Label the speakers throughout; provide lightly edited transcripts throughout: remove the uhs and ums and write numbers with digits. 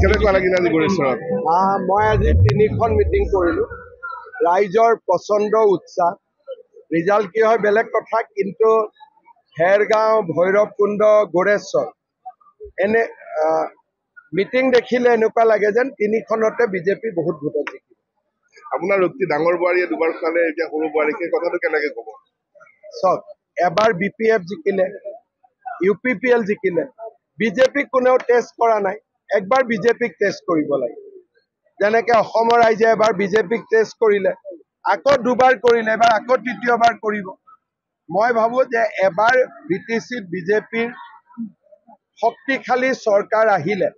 Speaker 1: কেনেকুৱা লাগিল আজি গড়েশ্বৰত?
Speaker 2: মই আজি 3খন মিটিং কৰিলোঁ। ৰাইজৰ প্ৰচণ্ড উৎসাহ। ৰিজাল্ট কি হয় বেলেগ কথা, কিন্তু হেৰগাঁও, ভৈৰৱকুণ্ড, গড়েশ্বৰ এনে মিটিং দেখিলে এনেকুৱা লাগে যেন 3খনতে বিজেপি বহুত ভোটত জিকিব।
Speaker 1: আপোনাৰ অতি ডাঙৰ বোৱাৰীয়ে দুবাৰ খোৱালে, এতিয়া সৰু বোৱাৰী, সেই কথাটো কেনেকে ক'ব?
Speaker 2: চাওক, এবাৰ BPF জিকিলে, UPPL জিকিলে, বিজেপিক কোনেও টেষ্ট কৰা নাই। একবাৰ বিজেপিক টেষ্ট কৰিব লাগে। যেনেকে অসমৰ ৰাইজে এবাৰ বিজেপিক টেষ্ট কৰিলে, আকৌ দুবাৰ কৰিলে, এবাৰ আকৌ তৃতীয়বাৰ কৰিব। মই ভাবোঁ যে এবাৰ BTCত বিজেপিৰ শক্তিশালী চৰকাৰ আহিলে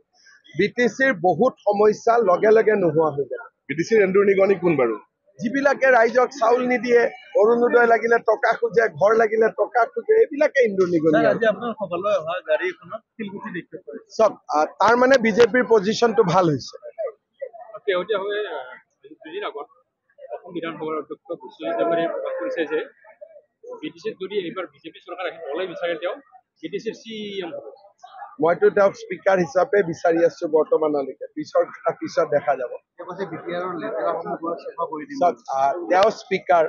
Speaker 2: BTCৰ বহুত সমস্যা লগে লগে নোহোৱা হৈ যায়।
Speaker 1: BTCৰ এন্দুৰ নিগনি কোন বাৰু?
Speaker 2: যিবিলাকে ৰাইজক চাউল নিদিয়ে, অৰুণোদয় লাগিলে টকা খোজে, ঘৰ লাগিলে টকা খোজে, এইবিলাকে এন্দুৰ নিগনি। চাওক, তাৰ মানে বিজেপিৰ পজিশ্যনটো ভাল হৈছে।
Speaker 3: দুদিন আগত অসম বিধানসভাৰ অধ্যক্ষ বিশ্বজিৎ ডাঙৰীয়াই প্ৰকাশ কৰিছে যে BTCত যদি এইবাৰ বিজেপি চৰকাৰ আহি হ'বলৈ বিচাৰে তেওঁ BTCৰ CM হ'ব।
Speaker 2: মইতো তেওঁক স্পীকাৰ হিচাপে বিচাৰি আছো বৰ্তমানলৈকে। পিছৰ কথা পিছত দেখা যাব। তেওঁ স্পীকাৰ,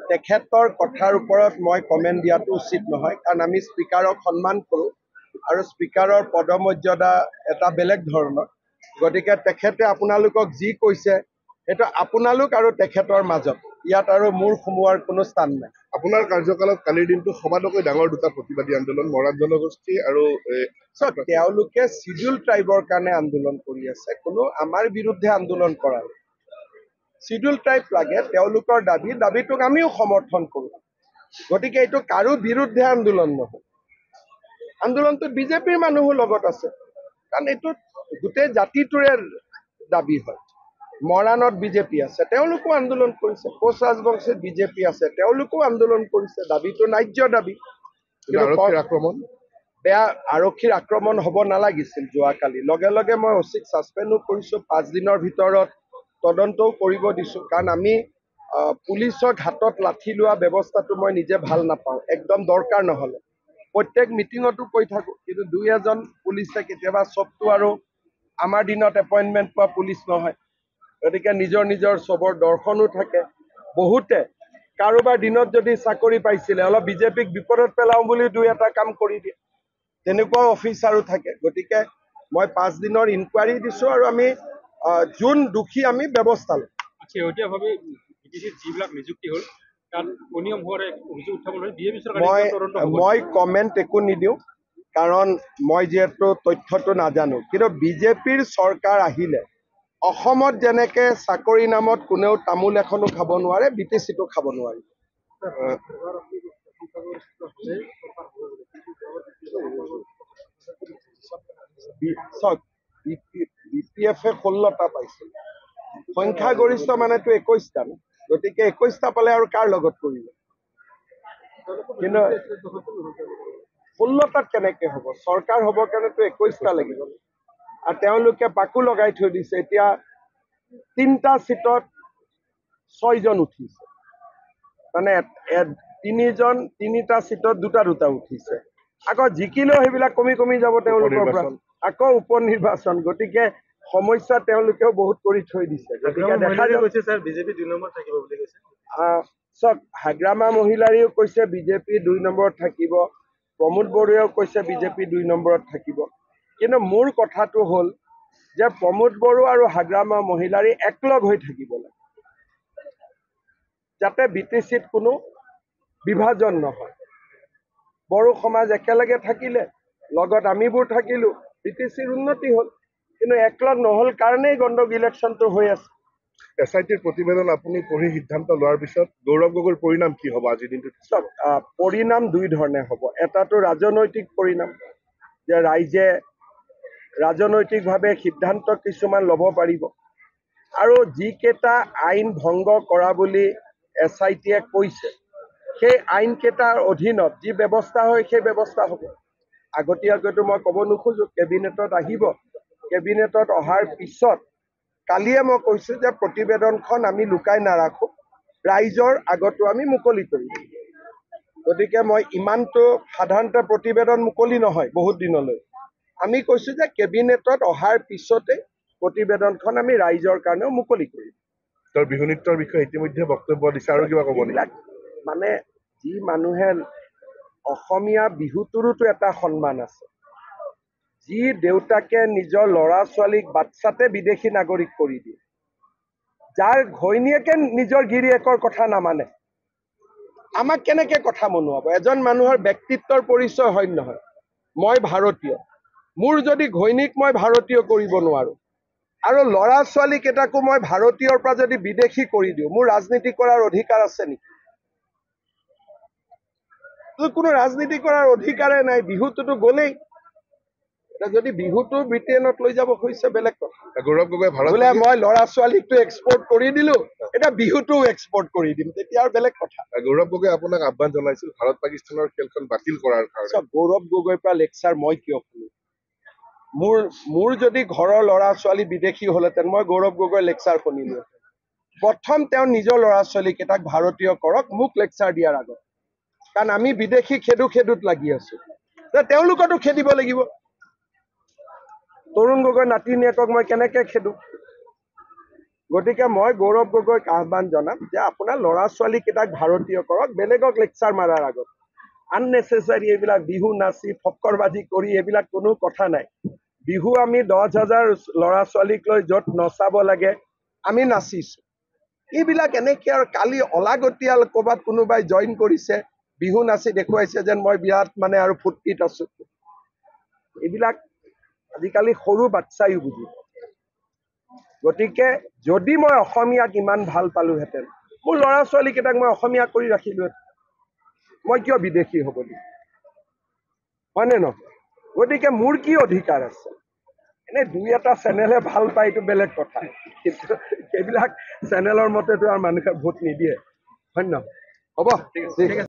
Speaker 2: তেখেতৰ কথাৰ ওপৰত মই কমেণ্ট দিয়াটো উচিত নহয়, কাৰণ আমি স্পীকাৰক সন্মান কৰোঁ আৰু স্পীকাৰৰ পদমৰ্যাদা এটা বেলেগ ধৰণৰ। গতিকে তেখেতে আপোনালোকক যি কৈছে সেইটো আপোনালোক আৰু তেখেতৰ মাজত, ইয়াত আৰু মূৰ সোমোৱাৰ কোনো স্থান নাই।
Speaker 1: আপোনাৰ কাৰ্যকালত কালিৰ দিনটো সবাতোকৈ ডাঙৰ দুটা প্ৰতিবাদী আন্দোলন, মৰাণ জনগোষ্ঠী আৰু
Speaker 2: তেওঁলোকে চিডিউল ট্ৰাইবৰ কাৰণে আন্দোলন কৰি আছে, কোনো আমাৰ বিৰুদ্ধে আন্দোলন কৰা নাই। চিডিউল ট্ৰাইব লাগে, তেওঁলোকৰ দাবীটোক আমিও সমৰ্থন কৰোঁ। গতিকে এইটো কাৰো বিৰুদ্ধে আন্দোলন নহয়। আন্দোলনটো বিজেপিৰ মানুহো লগত আছে, কাৰণ এইটো গোটেই জাতিটোৰে দাবী হয়। মৰাণত বিজেপি আছে, তেওঁলোকো আন্দোলন কৰিছে। কোচ ৰাজবংশীত বিজেপি আছে, তেওঁলোকো আন্দোলন কৰিছে। দাবীটো ন্যায্য দাবী।
Speaker 1: আৰক্ষীৰ আক্ৰমণ,
Speaker 2: বেয়া আৰক্ষীৰ আক্ৰমণ হ'ব নালাগিছিল যোৱাকালি। লগে লগে মই OC-ক ছাছপেণ্ডো কৰিছোঁ, 5 দিনৰ ভিতৰত তদন্তও কৰিব দিছোঁ, কাৰণ আমি পুলিচক হাতত লাঠি লোৱা ব্যৱস্থাটো মই নিজে ভাল নাপাওঁ, একদম দৰকাৰ নহ'লে। প্ৰত্যেক মিটিঙতো কৈ থাকোঁ, কিন্তু 2-এজন পুলিচে কেতিয়াবা চবটো আৰু আমাৰ দিনত এপইণ্টমেণ্ট পোৱা পুলিচ নহয়। গতিকে নিজৰ নিজৰ চবৰ দৰ্শনো থাকে। বহুতে কাৰোবাৰ দিনত যদি চাকৰি পাইছিলে, অলপ বিজেপিক বিপদত পেলাওঁ বুলি 2-এটা কাম কৰি দিয়ে, তেনেকুৱাও অফিচাৰো থাকে। গতিকে মই 5 দিনৰ ইনকুৱাৰী দিছোঁ আৰু আমি যোন দোষী আমি ব্যৱস্থা লওঁ।
Speaker 3: শেহতীয়াভাৱে BTCত যিবিলাক নিযুক্তি হ'ল তাত অনিয়ম হোৱাৰ অভিযোগ উত্থাপন হ'ল।
Speaker 2: মই কমেণ্ট একো নিদিওঁ, কাৰণ মই যিহেতু তথ্যটো নাজানো। কিন্তু বিজেপিৰ চৰকাৰ আহিলে অসমত যেনেকে চাকৰি নামত কোনেও তামোল এখনো খাব নোৱাৰে, BTCটো খাব নোৱাৰে। BPF-এ 16টা পাইছিল, সংখ্যাগৰিষ্ঠ মানেতো 21টা। গতিকে 21টা পালে আৰু কাৰ লগত কৰিব? কিন্তু 16টাত কেনেকে হ'ব? চৰকাৰ হ'ব কাৰণেতো 21টা লাগিব। আৰু তেওঁলোকে পাকো লগাই থৈ দিছে। এতিয়া 3টা চিটত 6জন উঠিছে, মানে 3টা চিটত 2টা উঠিছে। আকৌ জিকিলেও সেইবিলাক কমি কমি যাব তেওঁলোকৰ পৰা, আকৌ উপ নিৰ্বাচন। গতিকে সমস্যা তেওঁলোকেও বহুত কৰি থৈ দিছে। গতিকে দেখা গৈছে বিজেপি 2 নম্বৰত থাকিব বুলি কৈছে। চাওক, হাগ্ৰামা মহিলাৰীও কৈছে বিজেপি 2 নম্বৰত থাকিব, প্ৰমোদ বড়োৱেও কৈছে বিজেপি 2 নম্বৰত থাকিব। কিন্তু মোৰ কথাটো হ'ল যে প্ৰমোদ বড়ো আৰু হাগ্ৰামা মহিলাৰী একলগ হৈ থাকিব লাগে, যাতে BTCত কোনো বিভাজন নহয়। বড়ো সমাজ একেলগে থাকিলে, লগত আমিবোৰ থাকিলো, BTCৰ উন্নতি হ'ল। কিন্তু একলগ নহ'ল কাৰণেই গণ্ডগোল ইলেকশ্যনটো হৈ আছে।
Speaker 1: SITৰ প্ৰতিবেদন আপুনি পঢ়ি সিদ্ধান্ত লোৱাৰ পিছত গৌৰৱ গগৈৰ পৰিণাম কি হ'ব আজিৰ দিনটোত?
Speaker 2: পৰিণাম 2 ধৰণে হ'ব। এটাটো ৰাজনৈতিক পৰিণাম, যে ৰাইজে ৰাজনৈতিকভাৱে সিদ্ধান্ত কিছুমান ল'ব পাৰিব, আৰু যিকেইটা আইন ভংগ কৰা বুলি SITয়ে কৈছে, সেই আইনকেইটাৰ অধীনত যি ব্যৱস্থা হয় সেই ব্যৱস্থা হ'ব। আগতীয়াকৈতো মই ক'ব নোখোজোঁ। কেবিনেটত আহিব, কেবিনেটত অহাৰ পিছত কালিয়ে মই কৈছোঁ যে প্ৰতিবেদনখন আমি লুকাই নাৰাখোঁ, ৰাইজৰ আগতো আমি মুকলি কৰিম। গতিকে মই ইমানটো সাধাৰণতে প্ৰতিবেদন মুকলি নহয় বহুত দিনলৈ। আমি কৈছোঁ যে কেবিনেটত অহাৰ পিছতে প্ৰতিবেদনখন আমি ৰাইজৰ কাৰণেও মুকলি কৰিম।
Speaker 1: তেওঁৰ বিহু নৃত্যৰ বিষয়ে ইতিমধ্যে বক্তব্য দিছে, আৰু কিবা ক'ব নেকি?
Speaker 2: এইবিলাক মানে যি মানুহে অসমীয়া বিহুটোৰোতো এটা সন্মান আছে, যি দেউতাকে নিজৰ ল'ৰা ছোৱালীক বাচ্ছাতে বিদেশী নাগৰিক কৰি দিয়ে, যাৰ ঘৈণীয়েকে নিজৰ গিৰিয়েকৰ কথা নামানে, আমাক কেনেকে কথা মনোৱাব? এজন মানুহৰ ব্যক্তিত্বৰ পৰিচয় হয় নহয়, মই ভাৰতীয়, মোৰ যদি ঘৈণীক মই ভাৰতীয় কৰিব নোৱাৰো আৰু ল'ৰা ছোৱালী কেইটাকো মই ভাৰতীয়ৰ পৰা যদি বিদেশী কৰি দিওঁ, মোৰ ৰাজনীতি কৰাৰ অধিকাৰ আছে নেকি? কোনো ৰাজনীতি কৰাৰ অধিকাৰে নাই। বিহুটোতো গলেই, যদি বিহুটো ব্ৰিটেইনত লৈ যাব হৈছে বেলেগ কথা।
Speaker 1: গৌৰৱ গগৈ ভাৰত
Speaker 2: বোলে মই ল'ৰা ছোৱালীকটো এক্সপৰ্ট কৰি দিলো, এতিয়া বিহুটো এক্সপৰ্ট কৰি দিম, তেতিয়া আৰু বেলেগ কথা।
Speaker 1: গৌৰৱ গগৈ আপোনাক আহ্বান জনাইছিল ভাৰত পাকিস্তানৰ খেলখন বাতিল কৰাৰ কাৰণে।
Speaker 2: গৌৰৱ গগৈৰ পৰা লেকচাৰ মই কিয় শুনো? মোৰ যদি ঘৰৰ ল'ৰা ছোৱালী বিদেশী হলহেঁতেন, মই গৌৰৱ গগৈৰ লেকচাৰ শুনিলো। প্ৰথম তেওঁ নিজৰ ল'ৰা ছোৱালী কেইটাক ভাৰতীয় কৰক, মোক লেকচাৰ দিয়াৰ আগত। কাৰণ আমি বিদেশী খেদোত লাগি আছো, তেওঁলোকতো খেদিব লাগিব। তৰুণ গগৈ নাতিনীয়েকক মই কেনেকে খেদো? গতিকে মই গৌৰৱ গগৈক আহ্বান জনাম যে আপোনাৰ ল'ৰা ছোৱালী কেইটাক ভাৰতীয় কৰক, বেলেগক লেকচাৰ মাৰাৰ আগত। আননেচেচাৰী এইবিলাক বিহু নাচি ফক্কৰবাজি কৰি এইবিলাক কোনো কথা নাই। বিহু আমি 10,000 ল'ৰা ছোৱালীক লৈ য'ত নচাব লাগে আমি নাচিছো। এইবিলাক এনেকে আৰু কালি অলাগতিয়াল ক'ৰবাত কোনোবাই জইন কৰিছে, বিহু নাচি দেখুৱাইছে যেন মই বিৰাট মানে আৰু ফূৰ্তিত আছো। এইবিলাক আজিকালি সৰু বাচ্ছাইও বুজি পায়। গতিকে যদি মই অসমীয়াক ইমান ভাল পালোহেঁতেন, মোৰ ল'ৰা ছোৱালী কেইটাক মই অসমীয়া কৰি ৰাখিলোহেঁতেন। মই কিয় বিদেশী হ'ব লাগিব? হয়নে নহয়? গতিকে মোৰ কি অধিকাৰ আছে? এনে দুই এটা চেনেলে ভাল পায়, এইটো বেলেগ কথা, কিন্তু সেইবিলাক চেনেলৰ মতেতো আৰু মানুহে ভোট নিদিয়ে, হয় নে নহয়? হ'ব, ঠিক আছে।